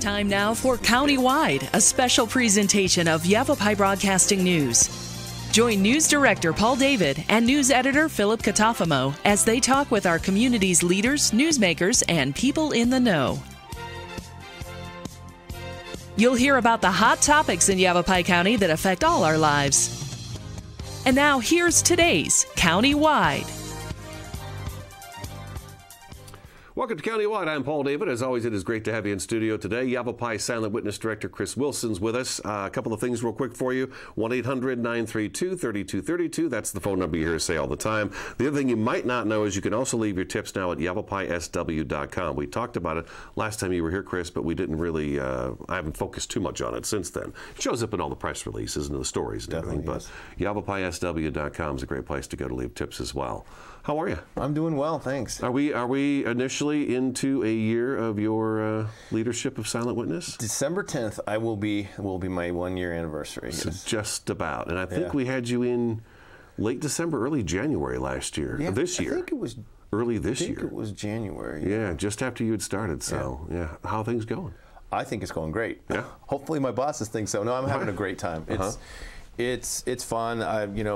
Time now for Countywide, a special presentation of Yavapai Broadcasting News. Join News Director Paul David and News Editor Philip Catafamo as they talk with our community's leaders, newsmakers, and people in the know. You'll hear about the hot topics in Yavapai County that affect all our lives. And now here's today's Countywide. Welcome to Countywide. I'm Paul David. As always, it is great to have you in studio today. Yavapai Silent Witness Director Chris Wilson's with us. A couple of things real quick for you. 1-800-932-3232. That's the phone number you hear us say all the time. The other thing you might not know is you can also leave your tips now at yavapaisw.com. We talked about it last time you were here, Chris, but we didn't really, I haven't focused too much on it since then. It shows up in all the press releases and the stories and everything, but yavapaisw.com is a great place to go to leave tips as well. How are you? I'm doing well, thanks. Are we initially into a year of your leadership of Silent Witness? December 10th, will be my 1-year anniversary. So yes. Just about. And I think we had you in late December, early January last year, this year. I think it was early this year. I think it was January. Yeah, just after you had started. So, how are things going? I think it's going great. Yeah. Hopefully my bosses think so. No, I'm having a great time. It's fun.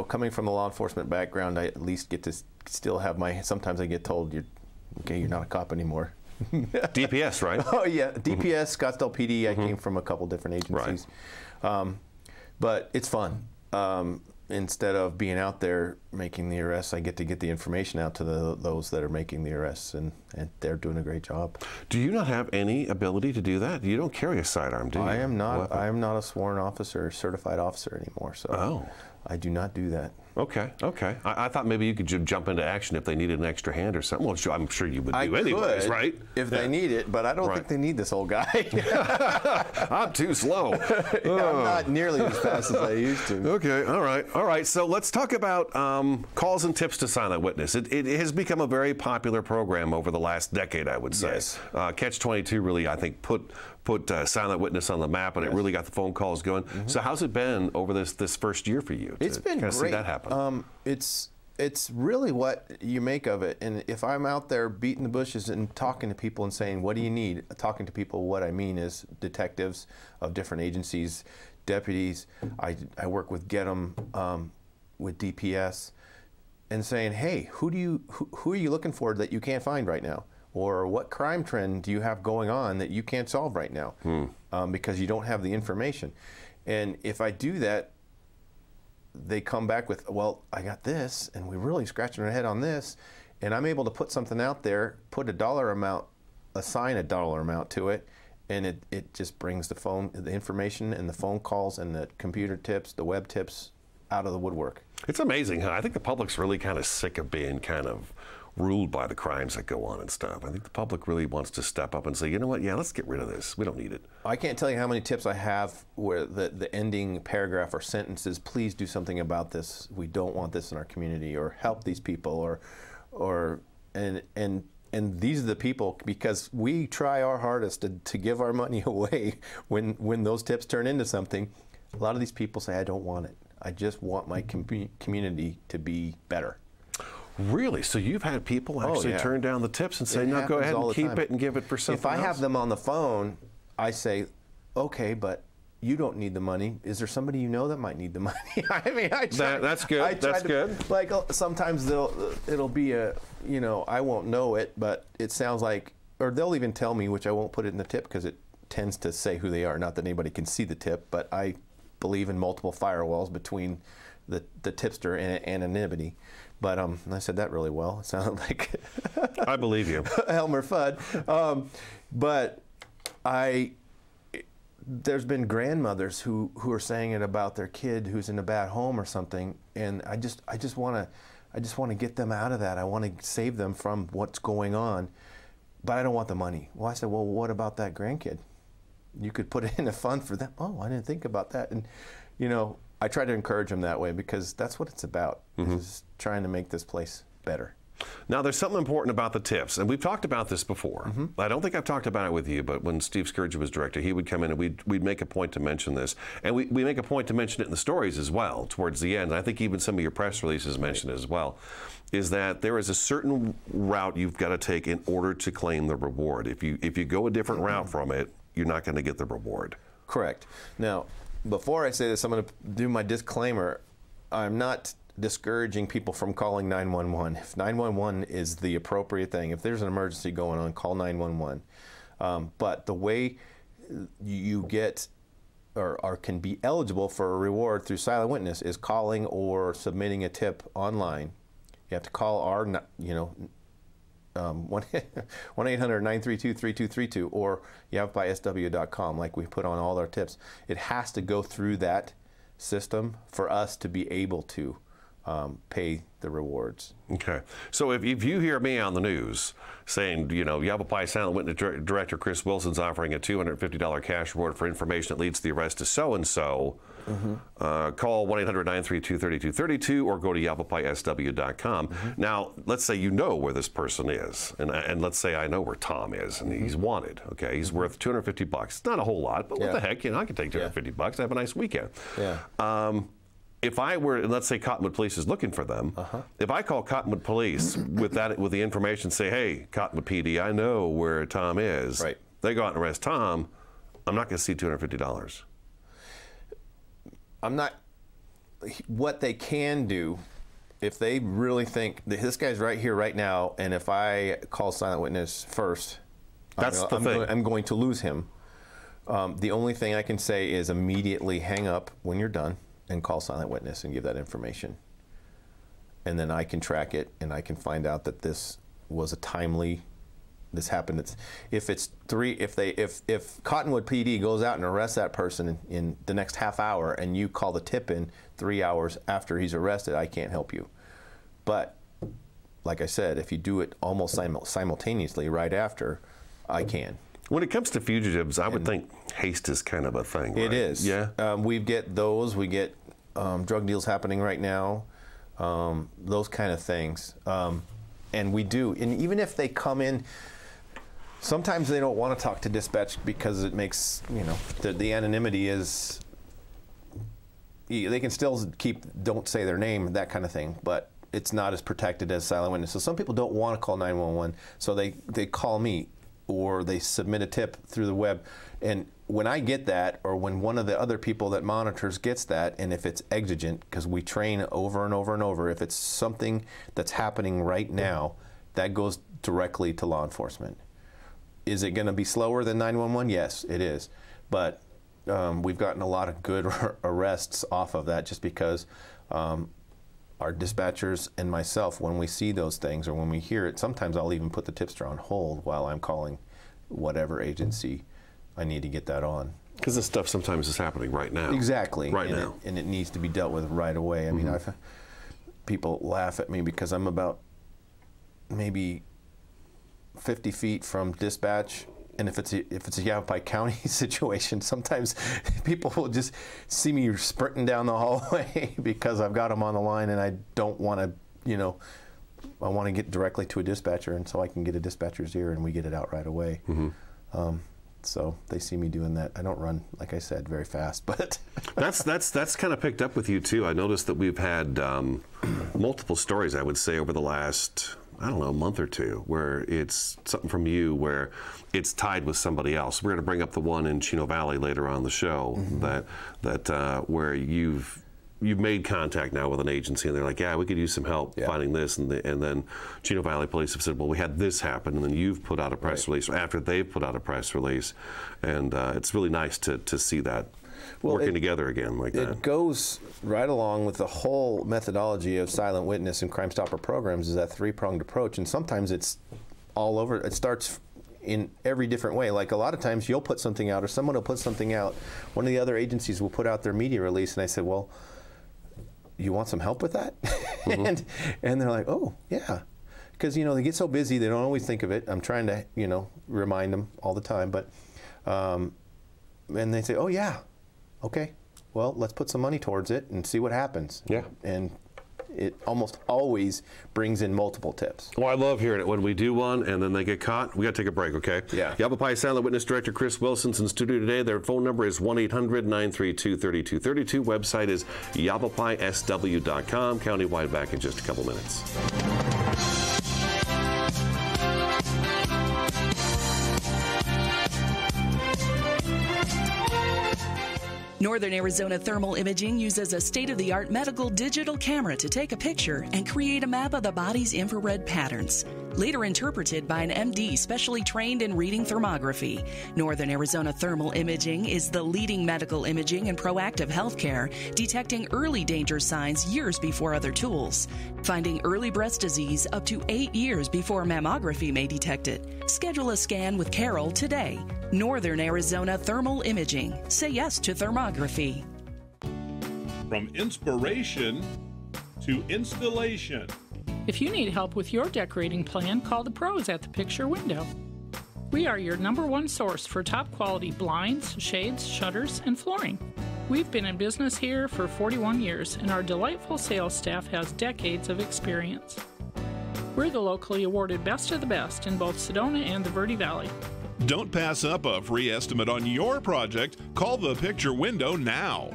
Coming from a law enforcement background, I at least get to still have sometimes I get told, you're not a cop anymore. DPS, right? Oh, yeah. DPS, Scottsdale PD. I came from a couple different agencies. Right. But it's fun. Instead of being out there making the arrests, I get to get the information out to those that are making the arrests, and they're doing a great job. Do you not have any ability to do that? You don't carry a sidearm, do you? I am not. I am not a sworn officer, certified officer anymore. So I do not do that. Okay. I thought maybe you could jump into action if they needed an extra hand or something. Well, I'm sure you would do anyways, right? If they need it, but I don't think they need this old guy. I'm too slow. I'm not nearly as fast as I used to. Okay, all right. So let's talk about calls and tips to Silent Witness. It has become a very popular program over the last decade, I would say. Yes. Catch-22 really, I think, put Silent Witness on the map, and it really got the phone calls going. So how's it been over this first year for you? It's been great. See that happen? It's really what you make of it. And if I'm out there beating the bushes and talking to people and saying, what do you need? Talking to people, what I mean is detectives of different agencies, deputies. I work with Get 'em with DPS, and saying, hey, who are you looking for that you can't find right now? Or what crime trend do you have going on that you can't solve right now because you don't have the information? And if I do that, they come back with, well, I got this, and we're really scratching our head on this, and I'm able to put something out there, put assign a dollar amount to it, and it just brings the information and the phone calls and the computer tips, the web tips out of the woodwork. It's amazing, huh? I think the public's really kind of sick of being kind of ruled by the crimes that go on and stuff. I think the public really wants to step up and say, you know what, let's get rid of this. We don't need it. I can't tell you how many tips I have where the ending paragraph or sentence is, please do something about this. We don't want this in our community, or help these people, and these are the people, because we try our hardest to give our money away when those tips turn into something. A lot of these people say, I don't want it. I just want my community to be better. Really? So you've had people actually turn down the tips and say, no, go ahead and keep it and give it for something else? If I have them on the phone, I say, okay, but you don't need the money. Is there somebody you know that might need the money? I mean, that's good. That's good. Like sometimes it'll be I won't know it, but it sounds like, or they'll even tell me, which I won't put it in the tip because it tends to say who they are. Not that anybody can see the tip, but I believe in multiple firewalls between the tipster and anonymity. But I said that really well. It sounded like I believe you, Elmer Fudd. But there's been grandmothers who are saying it about their kid who's in a bad home or something, and I just want to get them out of that. I want to save them from what's going on, but I don't want the money. Well, I said, well, what about that grandkid? You could put it in a fund for them. Oh, I didn't think about that. And I try to encourage them that way, because that's what it's about, is trying to make this place better. Now, there's something important about the tips, and we've talked about this before. I don't think I've talked about it with you, but when Steve Scourge was director, he would come in and we'd make a point to mention this. And we make a point to mention it in the stories as well towards the end. And I think even some of your press releases mention it as well, is that there is a certain route you've got to take in order to claim the reward. If you go a different route from it, you're not going to get the reward. Correct. Now, before I say this, I'm going to do my disclaimer. I'm not discouraging people from calling 911. If 911 is the appropriate thing, if there's an emergency going on, call 911. But the way you get or can be eligible for a reward through silent witness is calling or submitting a tip online. You have to call our, 1-800-932-3232 or yavapais.com, like we put on all our tips. It has to go through that system for us to be able to pay the rewards. Okay. So if you hear me on the news saying, Yavapai Silent Witness Director Chris Wilson's offering a $250 cash reward for information that leads to the arrest of so-and-so, call 1-800-932-3232 or go to yavapai.sw.com. Now, let's say you know where this person is, and let's say I know where Tom is, and he's wanted. Okay, he's worth $250. It's not a whole lot, but what the heck? I can take $250. Have a nice weekend. Yeah. If I were, let's say Cottonwood Police is looking for them, if I call Cottonwood Police with the information, say, hey, Cottonwood PD, I know where Tom is. Right. They go out and arrest Tom, I'm not going to see $250. I'm not. What they can do, if they really think that this guy's right here, right now, and if I call silent witness first, I'm going to lose him. The only thing I can say is immediately hang up when you're done and call silent witness and give that information. And then I can track it and I can find out that this was a timely, this happened. If Cottonwood PD goes out and arrests that person in the next half hour and you call the tip in 3 hours after he's arrested, I can't help you. But like I said, if you do it almost simultaneously right after, I can. When it comes to fugitives, I would think haste is kind of a thing. It right? is. Yeah. We get those. We get drug deals happening right now, those kind of things. And we do. And even if they come in, sometimes they don't want to talk to dispatch because it makes, the anonymity is, they can still don't say their name, that kind of thing, but it's not as protected as silent witness. So some people don't want to call 911, so they call me or they submit a tip through the web. And when I get that, or when one of the other people that monitors gets that, and if it's exigent, because we train over and over and over, if it's something that's happening right now, that goes directly to law enforcement. Is it going to be slower than 911? Yes, it is. But we've gotten a lot of good arrests off of that just because our dispatchers and myself, when we see those things or when we hear it, sometimes I'll even put the tipster on hold while I'm calling whatever agency I need to get that on. Because this stuff sometimes is happening right now. Exactly. Right now. And it needs to be dealt with right away. I mean, people laugh at me because I'm about maybe 50 feet from dispatch. And if it's a Yavapai County situation, sometimes people will just see me sprinting down the hallway because I've got them on the line and I don't want to, I want to get directly to a dispatcher, and so I can get a dispatcher's ear and we get it out right away. So they see me doing that. I don't run, like I said, very fast, but that's kind of picked up with you too. I noticed that we've had multiple stories, I would say, over the last, I don't know, month or two, where it's something from you where it's tied with somebody else. We're going to bring up the one in Chino Valley later on the show that where you've made contact now with an agency, and they're like, yeah, we could use some help finding this, and then Chino Valley Police have said, well, we had this happen, and then you've put out a press release, or after they've put out a press release, and it's really nice to see that working together again like that. It goes right along with the whole methodology of silent witness and Crime Stopper programs, is that three-pronged approach, and sometimes it's all over. It starts in every different way. Like a lot of times you'll put something out or someone will put something out. One of the other agencies will put out their media release, and I said, well, you want some help with that? and they're like, oh, yeah. Because, they get so busy, they don't always think of it. I'm trying to, remind them all the time. But, and they say, oh, yeah, okay. Well, let's put some money towards it and see what happens. Yeah. And it almost always brings in multiple tips. Well, I love hearing it when we do one and then they get caught. We got to take a break, okay? Yeah. Yavapai Silent Witness Director Chris Wilson's in studio today. Their phone number is 1-800-932-3232. Website is yavapai.sw.com. Countywide back in just a couple minutes. Northern Arizona Thermal Imaging uses a state-of-the-art medical digital camera to take a picture and create a map of the body's infrared patterns, later interpreted by an MD specially trained in reading thermography. Northern Arizona Thermal Imaging is the leading medical imaging and proactive healthcare, detecting early danger signs years before other tools, finding early breast disease up to 8 years before mammography may detect it. Schedule a scan with Carol today. Northern Arizona Thermal Imaging. Say yes to thermography. From inspiration to installation. If you need help with your decorating plan, call the pros at the Picture Window. We are your #1 source for top quality blinds, shades, shutters, and flooring. We've been in business here for 41 years, and our delightful sales staff has decades of experience. We're the locally awarded Best of the Best in both Sedona and the Verde Valley. Don't pass up a free estimate on your project. Call the Picture Window now.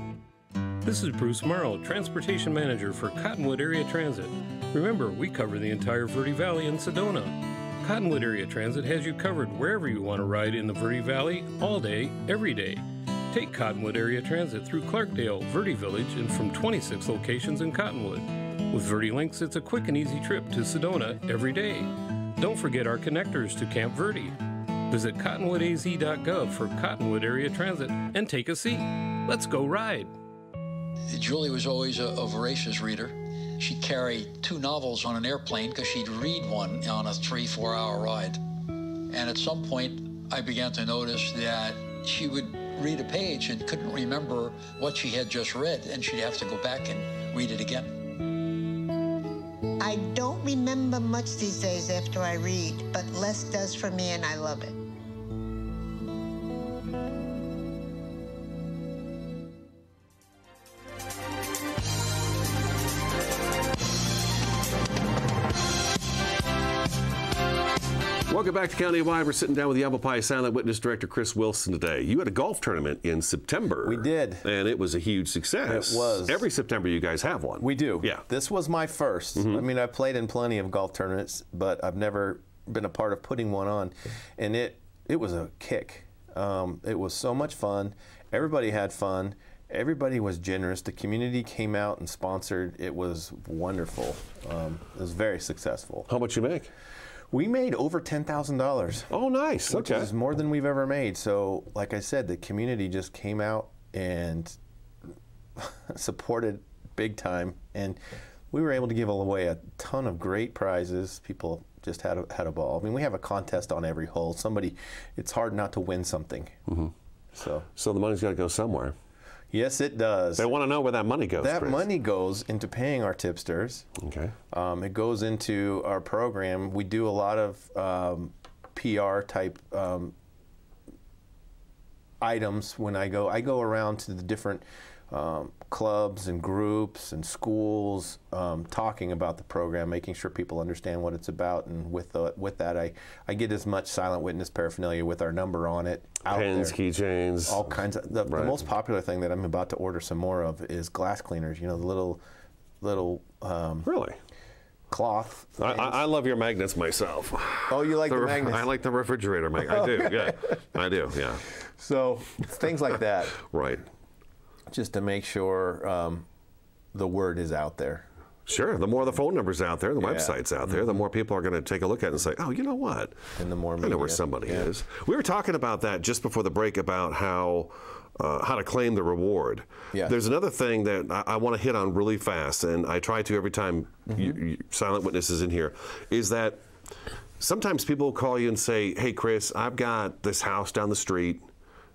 This is Bruce Morrow, Transportation Manager for Cottonwood Area Transit. Remember, we cover the entire Verde Valley and Sedona. Cottonwood Area Transit has you covered wherever you want to ride in the Verde Valley, all day, every day. Take Cottonwood Area Transit through Clarkdale, Verde Village, and from 26 locations in Cottonwood. With Verde Links, it's a quick and easy trip to Sedona every day. Don't forget our connectors to Camp Verde. Visit cottonwoodaz.gov for Cottonwood Area Transit and take a seat. Let's go ride. Julie was always a voracious reader. She'd carry 2 novels on an airplane because she'd read one on a 3-4 hour ride. And at some point, I began to notice that she would read a page and couldn't remember what she had just read, and she'd have to go back and read it again. I don't remember much these days after I read, but less does for me, and I love it. Welcome back to Countywide. We're sitting down with Yavapai Silent Witness Director Chris Wilson today. You had a golf tournament in September. We did. And it was a huge success. It was. Every September you guys have one. We do. Yeah. This was my first. I mean, I've played in plenty of golf tournaments, but I've never been a part of putting one on. And it was a kick. It was so much fun. Everybody had fun. Everybody was generous. The community came out and sponsored. It was wonderful. It was very successful. How much you make? We made over $10,000. Oh, nice. Which Okay. is more than we've ever made. So, like I said, the community just came out and supported big time. And we were able to give away a ton of great prizes. People just had a ball. I mean, we have a contest on every hole. It's hard not to win something. So the money's got to go somewhere. Yes, it does. They want to know where that money goes. That Chris. money goes into paying our tipsters. Okay. It goes into our program. We do a lot of PR type items when I go. I go around to the different clubs and groups and schools, talking about the program, making sure people understand what it's about. And with that, I get as much silent witness paraphernalia with our number on it out Pens, there. keychains. All kinds of. The most popular thing that I'm about to order some more of is glass cleaners. You know, the little Really? cloth. I love your magnets myself. Oh, you like the magnets? I like the refrigerator magnet. I do, yeah. I do, yeah. So things like that, Right. just to make sure the word is out there. Sure. The more the phone numbers out there, the Yeah. website's out there, the more people are going to take a look at it and say, oh, you know what? And the more I know where media. somebody Yeah. is. We were talking about that just before the break about how to claim the reward. Yeah. There's another thing that I want to hit on really fast, and I try to every time Silent Witness is in here, is that sometimes people call you and say, hey, Chris, I've got this house down the street.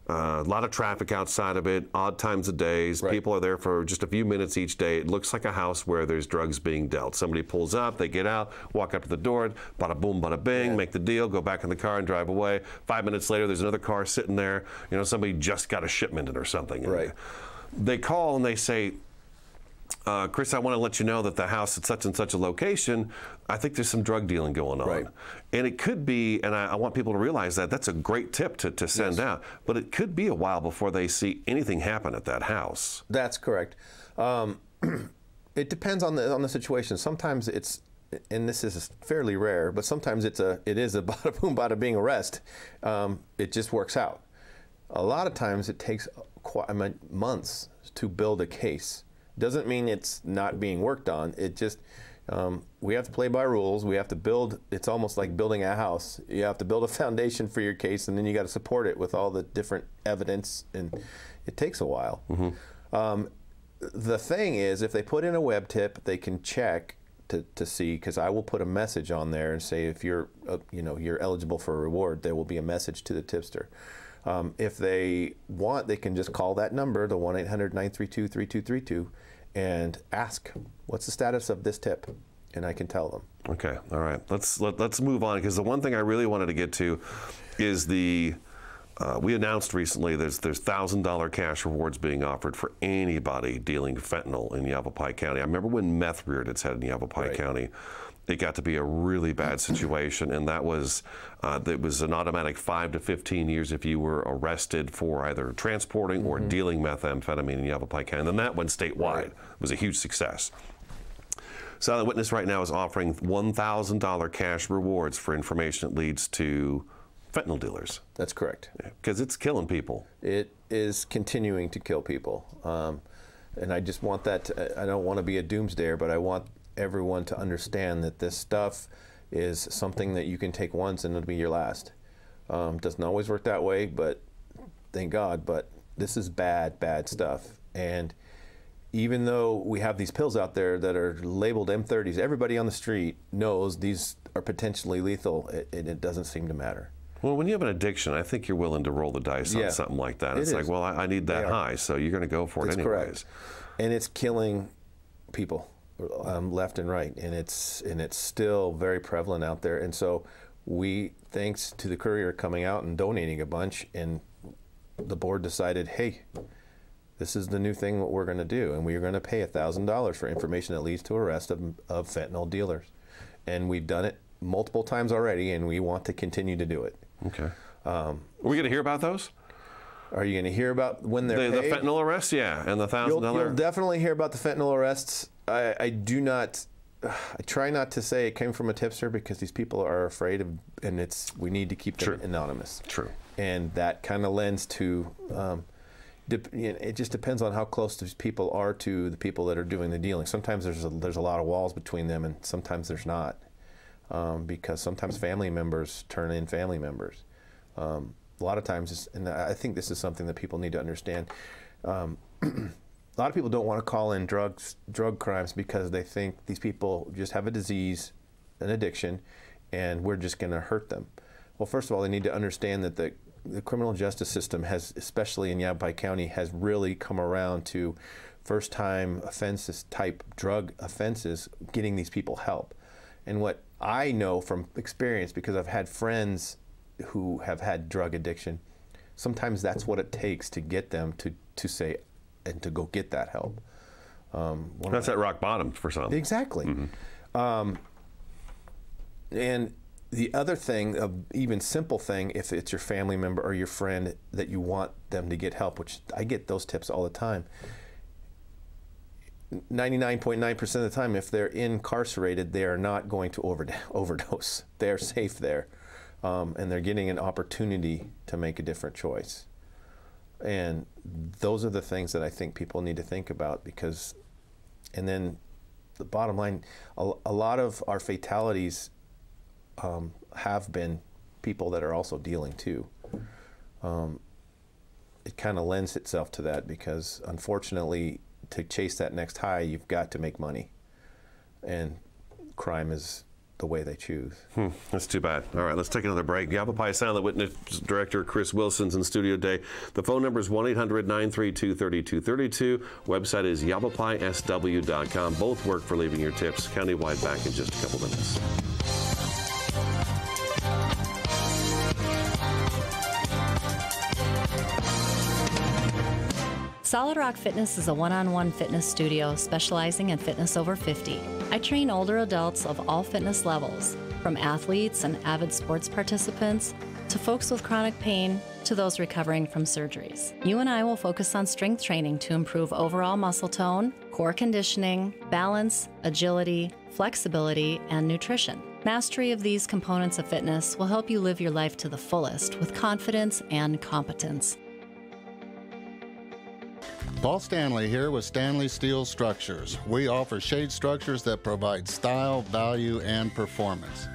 A lot of traffic outside of it, odd times of days. Right. People are there for just a few minutes each day. It looks like a house where there's drugs being dealt. Somebody pulls up, they get out, walk up to the door, bada boom, bada bing, make the deal, go back in the car and drive away. 5 minutes later, there's another car sitting there. You know, somebody just got a shipment in or something. Right. They call and they say, Chris, I want to let you know that the house at such and such a location, I think there's some drug dealing going on. Right. And it could be, and I want people to realize that that's a great tip to send out, but it could be a while before they see anything happen at that house. That's correct. It depends on the situation. Sometimes it's, and this is fairly rare, but sometimes it is a bada boom, bada bing arrest. It just works out. A lot of times it takes months to build a case. Doesn't mean it's not being worked on. It just, we have to play by rules. We have to build, it's almost like building a house. You have to build a foundation for your case, and then you got to support it with all the different evidence, and it takes a while. The thing is, if they put in a web tip, they can check to see, because I will put a message on there and say, if you're, you're eligible for a reward, there will be a message to the tipster. If they want, they can just call that number, the 1-800-932-3232, and ask, what's the status of this tip? And I can tell them. Okay, all right. Let's move on, because the one thing I really wanted to get to is the we announced recently there's $1,000 cash rewards being offered for anybody dealing fentanyl in Yavapai County. I remember when meth reared its head in Yavapai County. It got to be a really bad situation, and that was it was an automatic 5 to 15 years if you were arrested for either transporting or dealing methamphetamine in Yavapai County. And then that went statewide. It was a huge success. Silent Witness right now is offering $1,000 cash rewards for information that leads to fentanyl dealers. That's correct. Because it's killing people. It is continuing to kill people. And I just want that I don't want to be a doomsdayer, but I want everyone to understand that this stuff is something that you can take once and it'll be your last. Doesn't always work that way, but thank God. But this is bad, bad stuff. And even though we have these pills out there that are labeled M30s, everybody on the street knows these are potentially lethal, and it doesn't seem to matter. Well, when you have an addiction, I think you're willing to roll the dice on something like that. It's like, well, I need that high, so you're going to go for it anyways. Correct. And it's killing people left and right, and it's still very prevalent out there. And so we, thanks to the Courier coming out and donating a bunch, and the board decided, hey, this is the new thing what we're going to do, and we are going to pay $1,000 for information that leads to arrest of fentanyl dealers. And we've done it multiple times already, and we want to continue to do it. Okay. Are we going to hear about those? Are you going to hear about when they're the paid? fentanyl arrests? Yeah, and the $1,000. You'll definitely hear about the fentanyl arrests. I do not. I try not to say it came from a tipster, because these people are afraid of, and we need to keep them anonymous. True. And that kind of lends to. It just depends on how close these people are to the people that are doing the dealing. Sometimes there's a lot of walls between them, and sometimes there's not. Because sometimes family members turn in family members. A lot of times, and I think this is something that people need to understand, a lot of people don't want to call in drug crimes because they think these people just have a disease, an addiction, and we're just going to hurt them. Well, first of all, they need to understand that the criminal justice system has, especially in Yavapai County, has really come around to first-time offenses type drug offenses, getting these people help. And what I know from experience, because I've had friends who have had drug addiction, sometimes that's what it takes to get them to say and to go get that help. That's at rock bottom for some. Exactly. Mm-hmm. And the other thing, a even simple thing, if it's your family member or your friend that you want them to get help, which I get those tips all the time, 99.9% of the time, if they're incarcerated, they are not going to overdose. They're safe there, and they're getting an opportunity to make a different choice. And those are the things that I think people need to think about, because, and then the bottom line, a lot of our fatalities have been people that are also dealing too. It kind of lends itself to that, because unfortunately, to chase that next high, you've got to make money, and crime is the way they choose. That's too bad. All right, let's take another break. Yavapai Silent Witness Director Chris Wilson's in studio today. The phone number is 1-800-932-3232. Website is yavapaisw.com. Both work for leaving your tips. Countywide back in just a couple minutes. Solid Rock Fitness is a one-on-one fitness studio specializing in fitness over 50. I train older adults of all fitness levels, from athletes and avid sports participants to folks with chronic pain to those recovering from surgeries. You and I will focus on strength training to improve overall muscle tone, core conditioning, balance, agility, flexibility, and nutrition. Mastery of these components of fitness will help you live your life to the fullest with confidence and competence. Paul Stanley here with Stanley Steel Structures. We offer shade structures that provide style, value, and performance.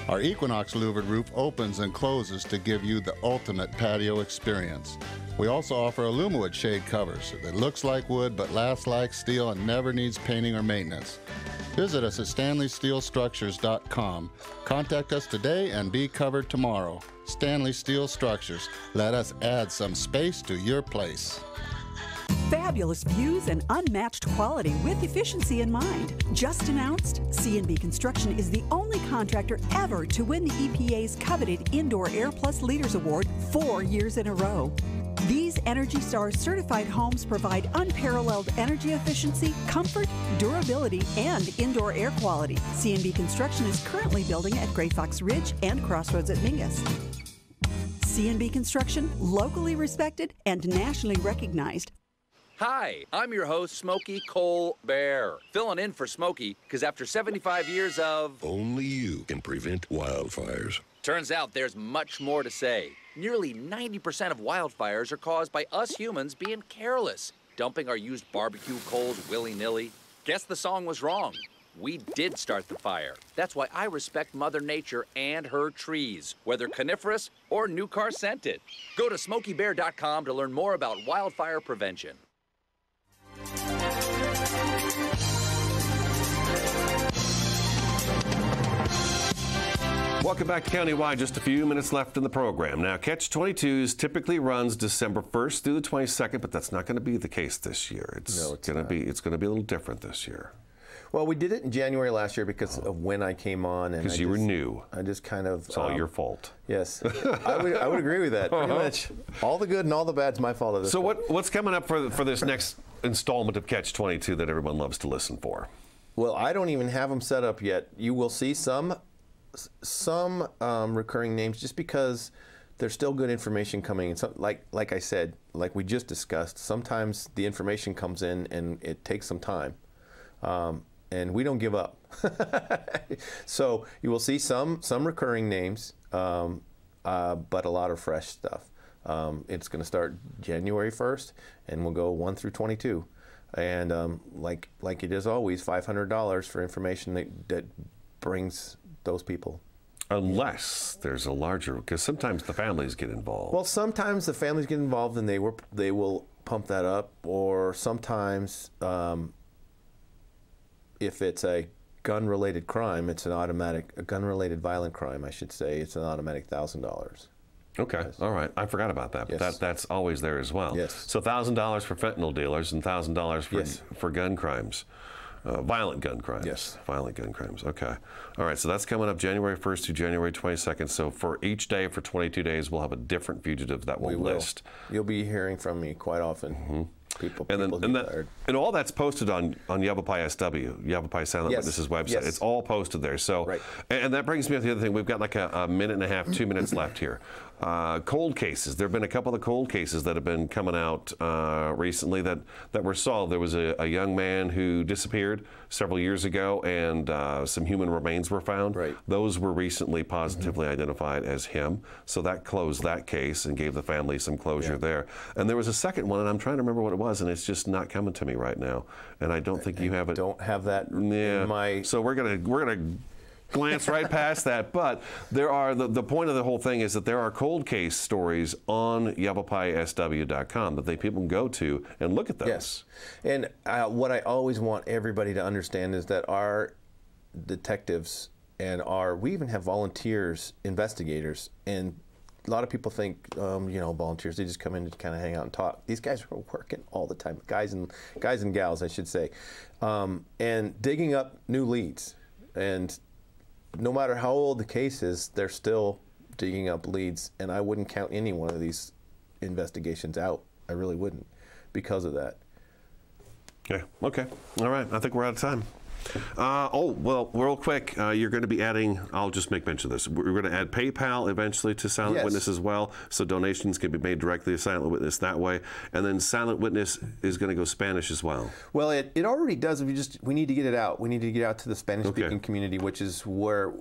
Our Equinox louvered roof opens and closes to give you the ultimate patio experience. We also offer Alumawood shade covers that looks like wood but lasts like steel and never needs painting or maintenance. Visit us at StanleySteelStructures.com. Contact us today and be covered tomorrow. Stanley Steel Structures. Let us add some space to your place. Fabulous views and unmatched quality with efficiency in mind. Just announced, C&B Construction is the only contractor ever to win the EPA's coveted Indoor Air Plus Leaders Award 4 years in a row. These Energy Star certified homes provide unparalleled energy efficiency, comfort, durability, and indoor air quality. C&B Construction is currently building at Gray Fox Ridge and Crossroads at Mingus. C&B Construction, locally respected and nationally recognized. Hi, I'm your host, Smokey Colbert, filling in for Smokey because after 75 years of... Only you can prevent wildfires. Turns out there's much more to say. Nearly 90% of wildfires are caused by us humans being careless, dumping our used barbecue coals willy-nilly. Guess the song was wrong. We did start the fire. That's why I respect Mother Nature and her trees, whether coniferous or new car scented. Go to SmokeyBear.com to learn more about wildfire prevention. Welcome back to Countywide. Just a few minutes left in the program. Now, Catch 22s typically runs December 1st through the 22nd, but that's not going to be the case this year. It's going to be a little different this year. Well, we did it in January last year because of when I came on. Because you were new. I just kind of... It's all your fault. Yes. I would agree with that. Pretty much. All the good and all the bad's my fault at this point. What's coming up for this next installment of Catch 22 that everyone loves to listen for? Well, I don't even have them set up yet. You will see some recurring names just because there's still good information coming in. Like I said, like we just discussed, sometimes the information comes in and it takes some time. And we don't give up. So you will see some recurring names, but a lot of fresh stuff. It's going to start January 1st, and we'll go 1 through 22. And like it is always, $500 for information that brings those people. Unless there's a larger, because sometimes the families get involved. Well, sometimes the families get involved and they will pump that up, or sometimes if it's a gun-related crime, it's a gun-related violent crime, I should say, it's an automatic $1,000. Okay, yes. All right. I forgot about that, but yes. that's always there as well. Yes. So $1,000 for fentanyl dealers and $1,000 for gun crimes. Violent gun crimes. Yes. Violent gun crimes. Okay. All right. So that's coming up January 1st to January 22nd. So for each day, for 22 days, we'll have a different fugitive that we'll list. You'll be hearing from me quite often. Mm-hmm. People and all that's posted on Yavapai SW, Yavapai Silent Witnesses website. Yes. It's all posted there. So, and that brings me to the other thing. We've got like a minute and a half, 2 minutes left here. Cold cases. There have been a couple of cold cases that have been coming out recently that were solved. There was a young man who disappeared several years ago, and some human remains were found. Right. Those were recently positively identified as him. So that closed that case and gave the family some closure there. And there was a second one, and I'm trying to remember what it was, and it's just not coming to me right now. And I don't think you have it. Don't have that in my... So we're gonna glance right past that, but there are the point of the whole thing is that there are cold case stories on YavaPaiSW.com that people can go to and look at those. Yes, and what I always want everybody to understand is that our detectives and we even have volunteers, investigators, and a lot of people think, volunteers, they just come in to kind of hang out and talk. These guys are working all the time, guys and gals, I should say, and digging up new leads. And no matter how old the case is, they're still digging up leads, and I wouldn't count any one of these investigations out. I really wouldn't, because of that. Okay. All right. I think we're out of time. Well, real quick, you're going to be adding, I'll just make mention of this, we're going to add PayPal eventually to Silent Witness as well, so donations can be made directly to Silent Witness that way, and then Silent Witness is going to go Spanish as well. Well, it already does. We need to get it out. We need to get out to the Spanish-speaking community, which is where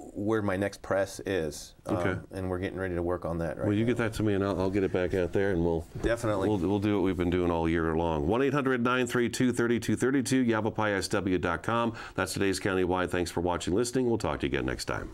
my next press is. And we're getting ready to work on that right Well, you get that to me, and I'll get it back out there, and we'll do what we've been doing all year long. 1-800-932-3232, YavaPaiSW.com. That's today's Countywide. Thanks for watching, listening. We'll talk to you again next time.